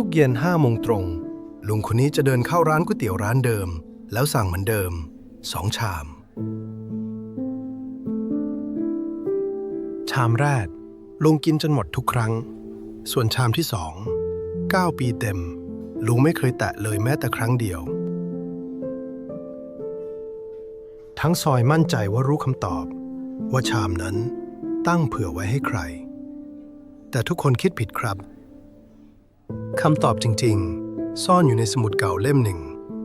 ทุกเย็น5 โมงตรงลุงคนนี้จะเดินเข้าร้านก๋วยเตี๋ยวร้านเดิมแล้วสั่งเหมือนเดิม2 ชาม ชามแรกลุงกินจนหมดทุกครั้งส่วนชามที่9 ปีเต็มลุงไม่เคยแตะเลยแม้แต่ครั้งเดียวทั้งซอยมั่นใจว่ารู้คำตอบว่าชามนั้นตั้งเผื่อไว้ให้ใครแต่ทุกคนคิดผิดครับคำตอบจริงๆซ่อนอยู่ในสมุดเก่าเล่มหนึ่ง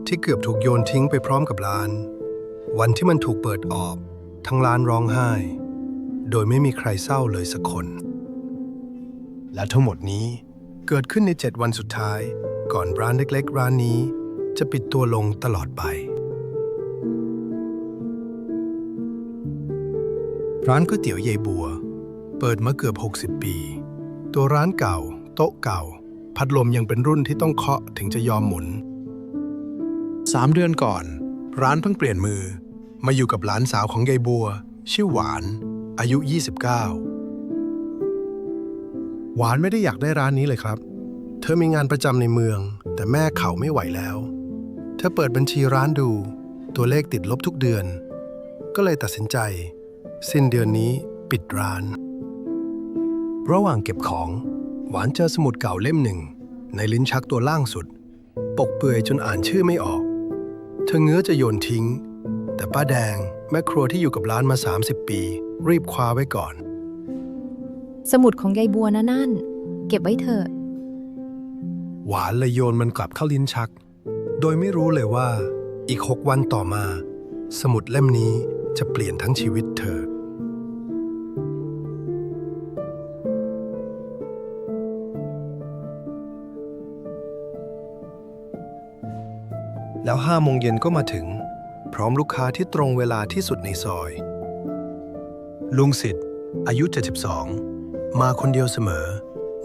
ที่เกือบถูกโยนทิ้งไปพร้อมกับร้านวันที่มันถูกเปิดออกทั้งร้านร้องไห้โดยไม่มีใครเศร้าเลยสักคนและทั้งหมดนี้เกิดขึ้นใน7 วันสุดท้ายก่อนร้านเล็กๆร้านนี้จะปิดตัวลงตลอดไปร้านก๋วยเตี๋ยวยายบัวเปิดมาเกือบ60 ปีตัวร้านเก่าโต๊ะเก่าพัดลมยังเป็นรุ่นที่ต้องเคาะถึงจะยอมหมุน3 เดือนก่อนร้านเพิ่งเปลี่ยนมือมาอยู่กับหลานสาวของยายบัวชื่อหวานอายุ29หวานไม่ได้อยากได้ร้านนี้เลยครับเธอมีงานประจำในเมืองแต่แม่เขาไม่ไหวแล้วเธอเปิดบัญชีร้านดูตัวเลขติดลบทุกเดือนก็เลยตัดสินใจสิ้นเดือนนี้ปิดร้านระหว่างเก็บของหวานเจอสมุดเก่าเล่มหนึ่งในลิ้นชักตัวล่างสุดปกเปื่อยจนอ่านชื่อไม่ออกเธอเงื้อจะโยนทิ้งแต่ป้าแดงแม่ครัวที่อยู่กับร้านมา30 ปีรีบคว้าไว้ก่อนสมุดของยายบัวนะนั่นเก็บไว้เถอะหวานเลยโยนมันกลับเข้าลิ้นชักโดยไม่รู้เลยว่าอีก6 วันต่อมาสมุดเล่มนี้จะเปลี่ยนทั้งชีวิตเธอแล้ว5 โมงเย็นก็มาถึงพร้อมลูกค้าที่ตรงเวลาที่สุดในซอยลุงสิทธิ์อายุ72มาคนเดียวเสมอ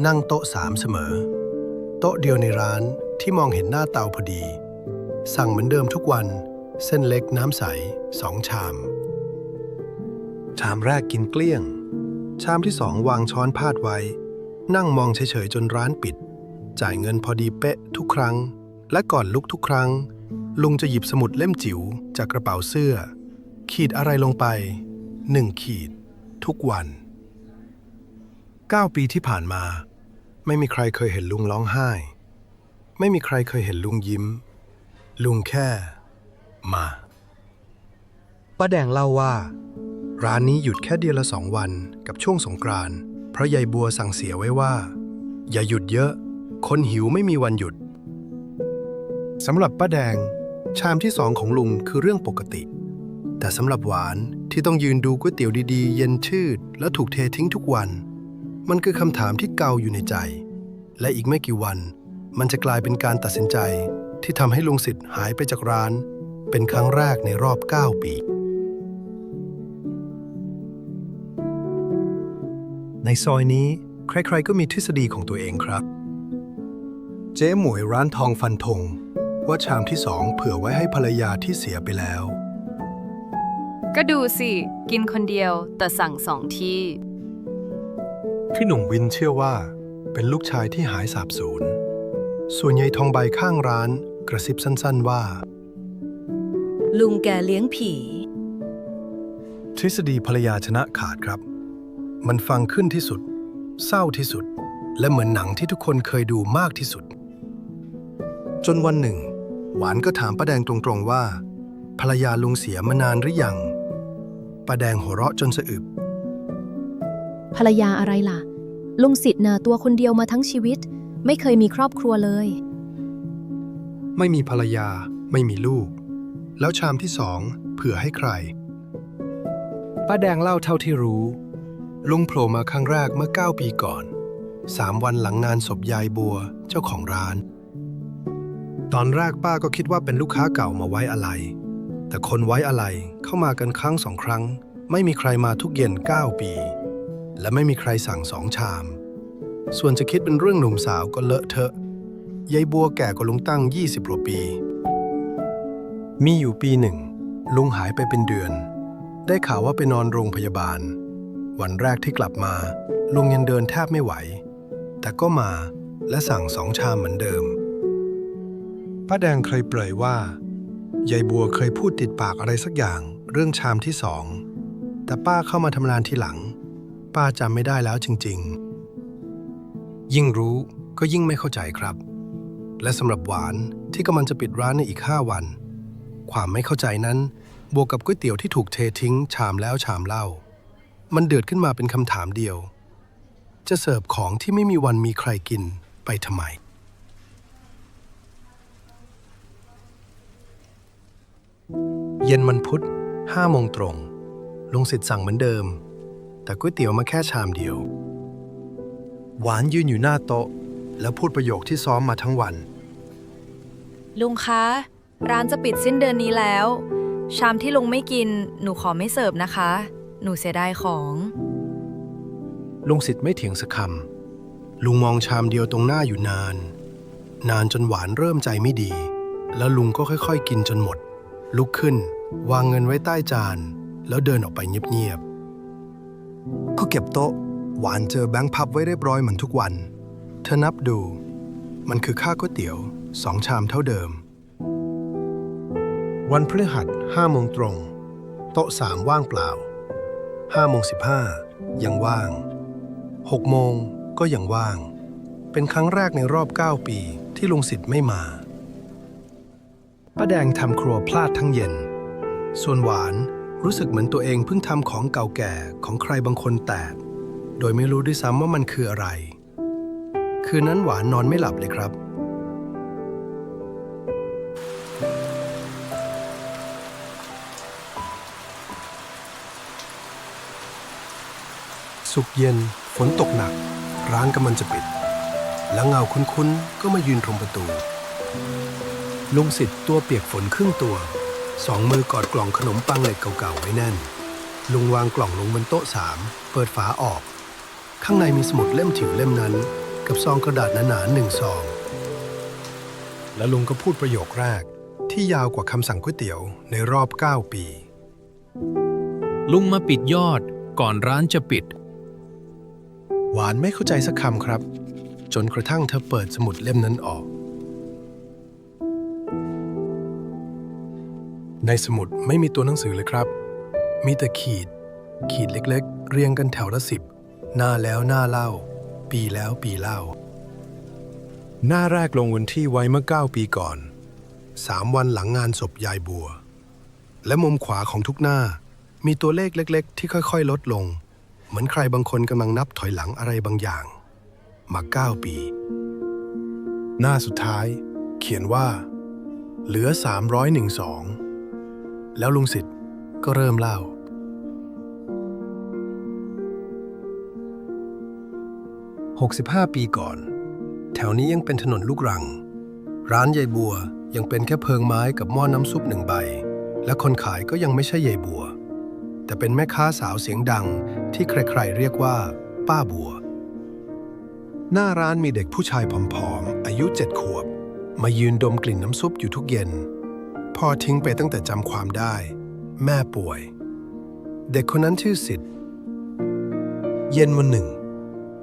นั่งโต๊ะ3เสมอโต๊ะเดียวในร้านที่มองเห็นหน้าเตาพอดีสั่งเหมือนเดิมทุกวันเส้นเล็กน้ำใส2 ชามชามแรกกินเกลี้ยงชามที่2วางช้อนพาดไว้นั่งมองเฉยๆจนร้านปิดจ่ายเงินพอดีเป๊ะทุกครั้งและก่อนลุกทุกครั้งลุงจะหยิบสมุดเล่มจิ๋วจากกระเป๋าเสื้อขีดอะไรลงไป1 ขีดทุกวัน9 ปีที่ผ่านมาไม่มีใครเคยเห็นลุงร้องไห้ไม่มีใครเคยเห็นลุงยิ้มลุงแค่มาป้าแดงเล่าว่าร้านนี้หยุดแค่เดือนละ2 วันกับช่วงสงกรานต์เพราะยายบัวสั่งเสียไว้ว่าอย่าหยุดเยอะคนหิวไม่มีวันหยุดสำหรับป้าแดงชามที่2ของลุงคือเรื่องปกติแต่สำหรับหวานที่ต้องยืนดูก๋วยเตี๋ยวดีๆเย็นชืดและถูกเททิ้งทุกวันมันคือคำถามที่เกาอยู่ในใจและอีกไม่กี่วันมันจะกลายเป็นการตัดสินใจที่ทำให้ลุงสิทธิ์หายไปจากร้านเป็นครั้งแรกในรอบ9 ปีในซอยนี้ใครๆก็มีทฤษฎีของตัวเองครับเจ๊หมวยร้านทองฟันธงว่าชามที่2เผื่อไว้ให้ภรรยาที่เสียไปแล้วก็ดูสิกินคนเดียวแต่สั่ง2 ที่ พี่หนุ่มวินเชื่อว่าเป็นลูกชายที่หายสาบสูญส่วนยายทองใบข้างร้านกระซิบสั้นๆว่าลุงแกเลี้ยงผี ทฤษฎีภรรยาชนะขาดครับมันฟังขึ้นที่สุดเศร้าที่สุดและเหมือนหนังที่ทุกคนเคยดูมากที่สุดจนวันหนึ่งหวานก็ถามป้าแดงตรงๆว่าภรรยาลุงเสียมานานหรือยังป้าแดงหัวเราะจนสะอึกภรรยาอะไรล่ะลุงสิทธิ์น่ะตัวคนเดียวมาทั้งชีวิตไม่เคยมีครอบครัวเลยไม่มีภรรยาไม่มีลูกแล้วชามที่2เผื่อให้ใครป้าแดงเล่าเท่าที่รู้ลุงโผล่มาครั้งแรกเมื่อ9 ปีก่อน3 วันหลังงานศพยายบัวเจ้าของร้านตอนแรกป้าก็คิดว่าเป็นลูกค้าเก่ามาไว้อะไรแต่คนไว้อะไรเข้ามากันครั้ง2 ครั้งไม่มีใครมาทุกเย็น9 ปีและไม่มีใครสั่ง2 ชามส่วนจะคิดเป็นเรื่องหนุ่มสาวก็เลอะเทอะยายบัวแก่กว่าลุงตั้ง20 กว่าปีมีอยู่ปีหนึ่งลุงหายไปเป็นเดือนได้ข่าวว่าไปนอนโรงพยาบาลวันแรกที่กลับมาลุงยังเดินแทบไม่ไหวแต่ก็มา และสั่ง2 ชามเหมือนเดิมป้าแดงเคยเปรยว่ายายบัวเคยพูดติดปากอะไรสักอย่างเรื่องชามที่2แต่ป้าเข้ามาทำงานทีหลังป้าจำไม่ได้แล้วจริงๆยิ่งรู้ก็ยิ่งไม่เข้าใจครับและสำหรับหวานที่กำลังจะปิดร้านในอีก5 วันความไม่เข้าใจนั้นบวกกับก๋วยเตี๋ยวที่ถูกเททิ้งชามแล้วชามเล่ามันเดือดขึ้นมาเป็นคำถามเดียวจะเสิร์ฟของที่ไม่มีวันมีใครกินไปทำไมเย็นวันพุธ5 โมงตรงลุงสิทธิ์สั่งเหมือนเดิมแต่ก๋วยเตี๋ยวมาแค่ชามเดียวหวานยืนอยู่หน้าโต๊ะแล้วพูดประโยคที่ซ้อมมาทั้งวัน ลุงคะ ร้านจะปิดสิ้นเดือนนี้แล้ว ชามที่ลุงไม่กิน หนูขอไม่เสิร์ฟนะคะ หนูเสียดายของ ลุงสิทธิ์ไม่เถียงสักคำลุงมองชามเดียวตรงหน้าอยู่นานจนหวานเริ่มใจไม่ดีแล้วลุงก็ค่อยๆกินจนหมดลุกขึ้นวางเงินไว้ใต้จานแล้วเดินออกไปเงียบๆก็เก็บโต๊ะหวานเจอแบงค์พับไว้เรียบร้อยเหมือนทุกวันเธอนับดูมันคือค่าก๋วยเตี๋ยว2 ชามเท่าเดิมวันพฤหัส5 โมงตรงโต๊ะ3ว่างเปล่า5 โมง 15ยังว่าง6 โมงก็ยังว่างเป็นครั้งแรกในรอบ9 ปีที่ลุงสิทธิ์ไม่มาป้าแดงทำครัวพลาดทั้งเย็นส่วนหวานรู้สึกเหมือนตัวเองเพิ่งทำของเก่าแก่ของใครบางคนแตกโดยไม่รู้ด้วยซ้ำว่ามันคืออะไรคืนนั้นหวานนอนไม่หลับเลยครับสุกเย็นฝนตกหนักร้านกำลังจะปิดแล้วเงาคุ้นๆก็มายืนตรงประตูลุงสิทธิ์ตัวเปียกฝนครึ่งตัว2 มือกอดกล่องขนมปังเหล็กเก่าๆไว้แน่นลุงวางกล่องลงบนโต๊ะ3เปิดฝาออกข้างในมีสมุดเล่มจิ๋วเล่มนั้นกับซองกระดาษหนาๆ1 ซองแล้วลุงก็พูดประโยคแรกที่ยาวกว่าคำสั่งก๋วยเตี๋ยวในรอบ9 ปีลุงมาปิดยอดก่อนร้านจะปิดหวานไม่เข้าใจสักคำครับจนกระทั่งเธอเปิดสมุดเล่มนั้นออกในสมุดไม่มีตัวหนังสือเลยครับมีแต่ขีดเล็กๆเรียงกันแถวละ10หน้าแล้วหน้าเล่าปีแล้วปีเล่าหน้าแรกลงวันที่ไว้เมื่อ9 ปีก่อน3 วันหลังงานศพยายบัวและมุมขวาของทุกหน้ามีตัวเลขเล็กๆที่ค่อยๆลดลงเหมือนใครบางคนกำลังนับถอยหลังอะไรบางอย่างมา9 ปีหน้าสุดท้ายเขียนว่าเหลือ312แล้วลุงสิทธิ์ก็เริ่มเล่า65 ปีก่อนแถวนี้ยังเป็นถนนลูกรังร้านยายบัวยังเป็นแค่เพิงไม้กับหม้อน้ำซุป1 ใบและคนขายก็ยังไม่ใช่ยายบัวแต่เป็นแม่ค้าสาวเสียงดังที่ใครๆเรียกว่าป้าบัวหน้าร้านมีเด็กผู้ชายผอมๆอายุ7 ขวบมายืนดมกลิ่นน้ำซุปอยู่ทุกเย็นพ่อทิ้งไปตั้งแต่จำความได้แม่ป่วยเด็กคนนั้นชื่อสิทธิ์เย็นวันหนึ่ง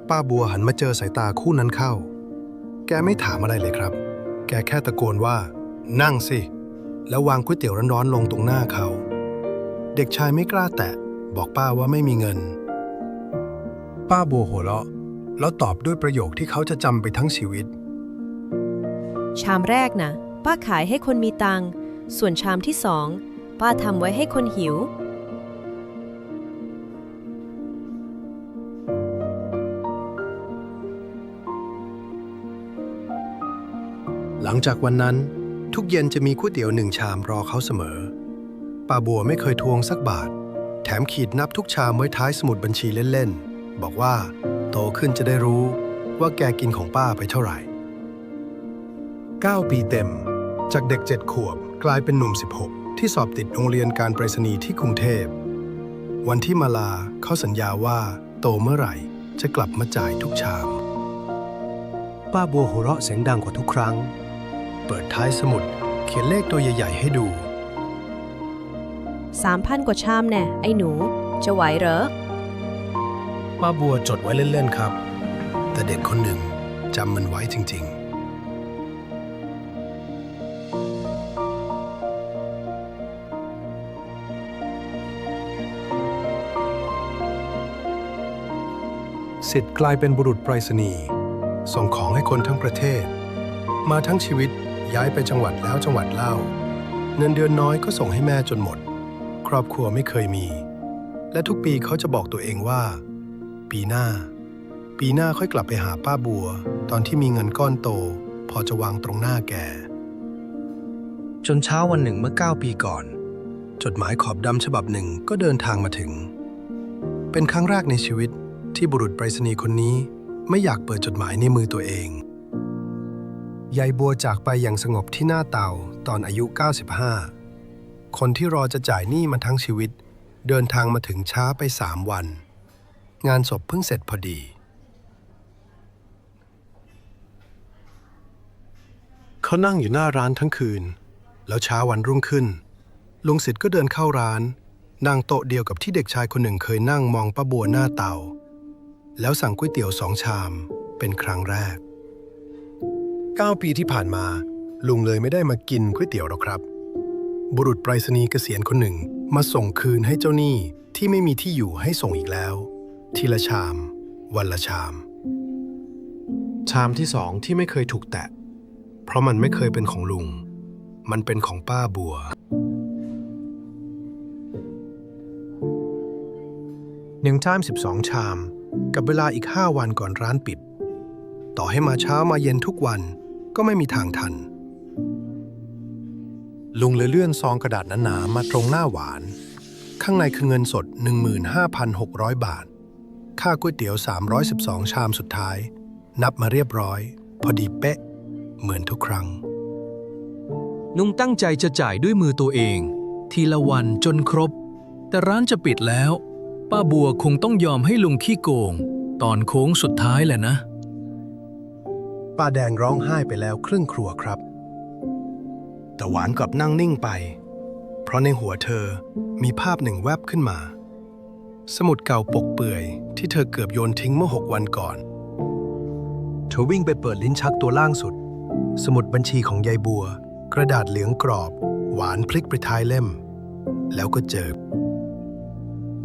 ป้าบัวหันมาเจอสายตาคู่นั้นเข้าแกไม่ถามอะไรเลยครับแกแค่ตะโกนว่านั่งสิแล้ววางก๋วยเตี๋ยวร้อนๆลงตรงหน้าเขาเด็กชายไม่กล้าแตะบอกป้าว่าไม่มีเงินป้าบัวหัวเราะแล้วตอบด้วยประโยคที่เขาจะจำไปทั้งชีวิต ชามแรกนะป้าขายให้คนมีตังค์ส่วนชามที่2ป้าทำไว้ให้คนหิวหลังจากวันนั้นทุกเย็นจะมีก๋วยเตี๋ยว1 ชามรอเขาเสมอป้าบัวไม่เคยทวงสักบาทแถมขีดนับทุกชามไว้ท้ายสมุดบัญชีเล่นๆบอกว่าโตขึ้นจะได้รู้ว่าแกกินของป้าไปเท่าไหร่9 ปีเต็มจากเด็ก7 ขวบกลายเป็นหนุ่ม16ที่สอบติดโรงเรียนการไปรษณีย์ที่กรุงเทพวันที่มาลาเขาสัญญาว่าโตเมื่อไหร่จะกลับมาจ่ายทุกชามป้าบัวหัวเราะเสียงดังกว่าทุกครั้งเปิดท้ายสมุดเขียนเลขตัวใหญ่ๆให้ดู 3,000 กว่าชามแน่ไอ้หนูจะไหวเหรอ ป้าบัวจดไว้เล่นๆครับแต่เด็กคนหนึ่ง จำมันไว้จริงๆสิทธิ์กลายเป็นบุรุษไปรษณีย์ส่งของให้คนทั้งประเทศมาทั้งชีวิตย้ายไปจังหวัดแล้วจังหวัดเล่าเงินเดือนน้อยก็ส่งให้แม่จนหมดครอบครัวไม่เคยมีและทุกปีเขาจะบอกตัวเองว่าปีหน้าค่อยกลับไปหาป้าบัวตอนที่มีเงินก้อนโตพอจะวางตรงหน้าแกจนเช้าวันหนึ่งเมื่อ9 ปีก่อนจดหมายขอบดำฉบับหนึ่งก็เดินทางมาถึงเป็นครั้งแรกในชีวิตที่บุรุษไปรษณีย์คนนี้ไม่อยากเปิดจดหมายในมือตัวเองยายบัวจากไปอย่างสงบที่หน้าเตาตอนอายุ95คนที่รอจะจ่ายหนี้มาทั้งชีวิตเดินทางมาถึงช้าไป3 วันงานศพเพิ่งเสร็จพอดีเขานั่งอยู่หน้าร้านทั้งคืนแล้วเช้าวันรุ่งขึ้นลุงสิทธิ์ก็เดินเข้าร้านนั่งโต๊ะเดียวกับที่เด็กชายคนหนึ่งเคยนั่งมองป้าบัวหน้าเตาแล้วสั่งก๋วยเตี๋ยว2 ชามเป็นครั้งแรก9 ปีที่ผ่านมาลุงเลยไม่ได้มากินก๋วยเตี๋ยวหรอกครับบุรุษไปรษณีย์เกษียณคนหนึ่งมาส่งคืนให้เจ้าหนี้ที่ไม่มีที่อยู่ให้ส่งอีกแล้วทีละชามวันละชามที่ 2ที่ไม่เคยถูกแตะเพราะมันไม่เคยเป็นของลุงมันเป็นของป้าบัว1 ชาม 12 ชามกับเวลาอีก5 วันก่อนร้านปิดต่อให้มาเช้ามาเย็นทุกวันก็ไม่มีทางทันลุงเลยเลื่อนซองกระดาษหนาๆมาตรงหน้าหวานข้างในคือเงินสด 15,600 บาทค่าก๋วยเตี๋ยว312 ชามสุดท้ายนับมาเรียบร้อยพอดีเป๊ะเหมือนทุกครั้ง ลุงตั้งใจจะจ่ายด้วยมือตัวเองทีละวันจนครบแต่ร้านจะปิดแล้วป้าบัวคงต้องยอมให้ลุงขี้โกงตอนโค้งสุดท้ายแหละนะป้าแดงร้องไห้ไปแล้วครึ่งครัวครับแต่หวานกลับนั่งนิ่งไปเพราะในหัวเธอมีภาพหนึ่งแวบขึ้นมาสมุดเก่าปกเปื่อยที่เธอเกือบโยนทิ้งเมื่อ6 วันก่อนเธอวิ่งไปเปิดลิ้นชักตัวล่างสุดสมุดบัญชีของยายบัวกระดาษเหลืองกรอบหวานพลิกไปท้ายเล่มแล้วก็เจอ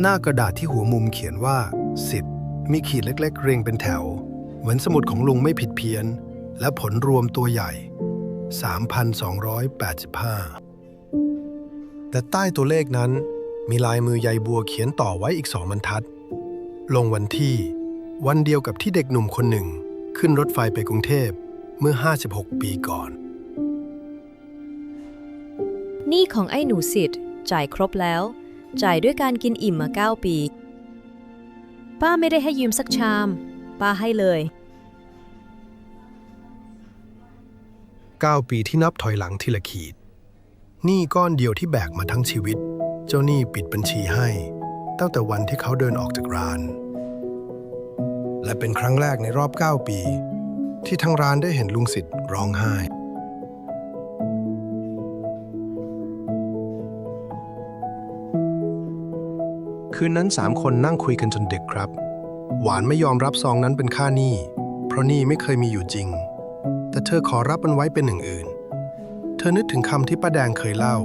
หน้ากระดาษที่หัวมุมเขียนว่าสิทธิ์มีขีดเล็กๆเรียงเป็นแถวเหมือนสมุดของลุงไม่ผิดเพี้ยนและผลรวมตัวใหญ่ 3,285 แต่ใต้ตัวเลขนั้นมีลายมือยายบัวเขียนต่อไว้อีก2 บรรทัดลงวันที่วันเดียวกับที่เด็กหนุ่มคนหนึ่งขึ้นรถไฟไปกรุงเทพเมื่อ56 ปีก่อน หนี้ของไอ้หนูสิทธิ์จ่ายครบแล้วจ่ายด้วยการกินอิ่มมา9 ปีป้าไม่ได้ให้ยืมสักชามป้าให้เลย9 ปีที่นับถอยหลังทีละขีดหนี้ก้อนเดียวที่แบกมาทั้งชีวิตเจ้าหนี้ปิดบัญชีให้ตั้งแต่วันที่เขาเดินออกจากร้านและเป็นครั้งแรกในรอบ9 ปีที่ทั้งร้านได้เห็นลุงสิทธิ์ร้องไห้คืนนั้น3 คนนั่งคุยกันจนดึกครับหวานไม่ยอมรับซองนั้นเป็นค่าหนี้เพราะหนี้ไม่เคยมีอยู่จริงแต่เธอขอรับมันไว้เป็นอย่างอื่นเธอนึกถึงคำที่ป้าแดงเคยเล่า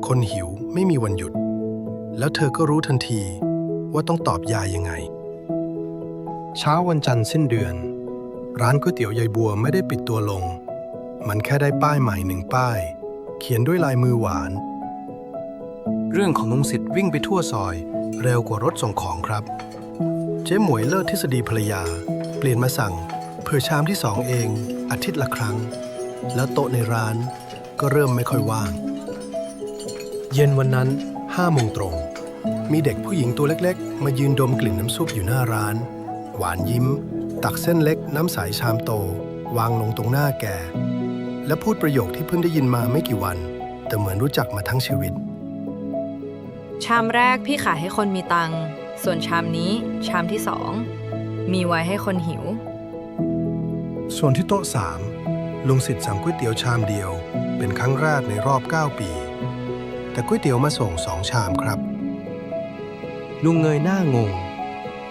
คนหิวไม่มีวันหยุดแล้วเธอก็รู้ทันทีว่าต้องตอบยายยังไงเช้าวันจันทร์สิ้นเดือนร้านก๋วยเตี๋ยวยายบัวไม่ได้ปิดตัวลงมันแค่ได้ป้ายใหม่1 ป้ายเขียนด้วยลายมือหวานเรื่องของลุงสิทธิ์วิ่งไปทั่วซอยเร็วกว่ารถส่งของครับเจ๊หมวยเลิศทฤษฎีภรรยาเปลี่ยนมาสั่งเพื่อชามที่2เองอาทิตย์ละครั้งแล้วโต๊ะในร้านก็เริ่มไม่ค่อยว่างเย็นวันนั้น5 โมงตรงมีเด็กผู้หญิงตัวเล็กๆมายืนดมกลิ่นน้ำซุปอยู่หน้าร้านหวานยิ้มตักเส้นเล็กน้ำใสชามโตวางลงตรงหน้าแกและพูดประโยคที่เพิ่งได้ยินมาไม่กี่วันแต่เหมือนรู้จักมาทั้งชีวิตชามแรกพี่ขายให้คนมีตังค์ส่วนชามนี้ชามที่2มีไว้ให้คนหิวส่วนที่โต๊ะ3ลุงสิทธิ์สั่งก๋วยเตี๋ยวชามเดียวเป็นครั้งแรกในรอบ9 ปีแต่ก๋วยเตี๋ยวมาส่ง2 ชามครับลุงเงยหน้างง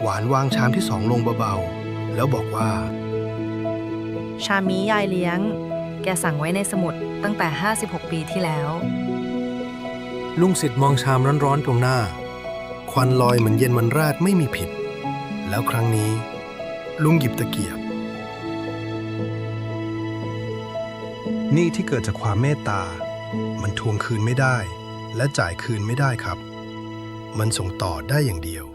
หวานวางชามที่2ลงเบาๆแล้วบอกว่า ชามนี้ยายเลี้ยง แกสั่งไว้ในสมุดตั้งแต่ 56 ปีที่แล้ว ลุงสิทธิ์มองชามร้อนๆตรงหน้า ควันลอยเหมือนเย็นวันแรกไม่มีผิด แล้วครั้งนี้ลุงหยิบตะเกียบ นี่ที่เกิดจากความเมตตา มันทวงคืนไม่ได้ และจ่ายคืนไม่ได้ครับ มันส่งต่อได้อย่างเดียว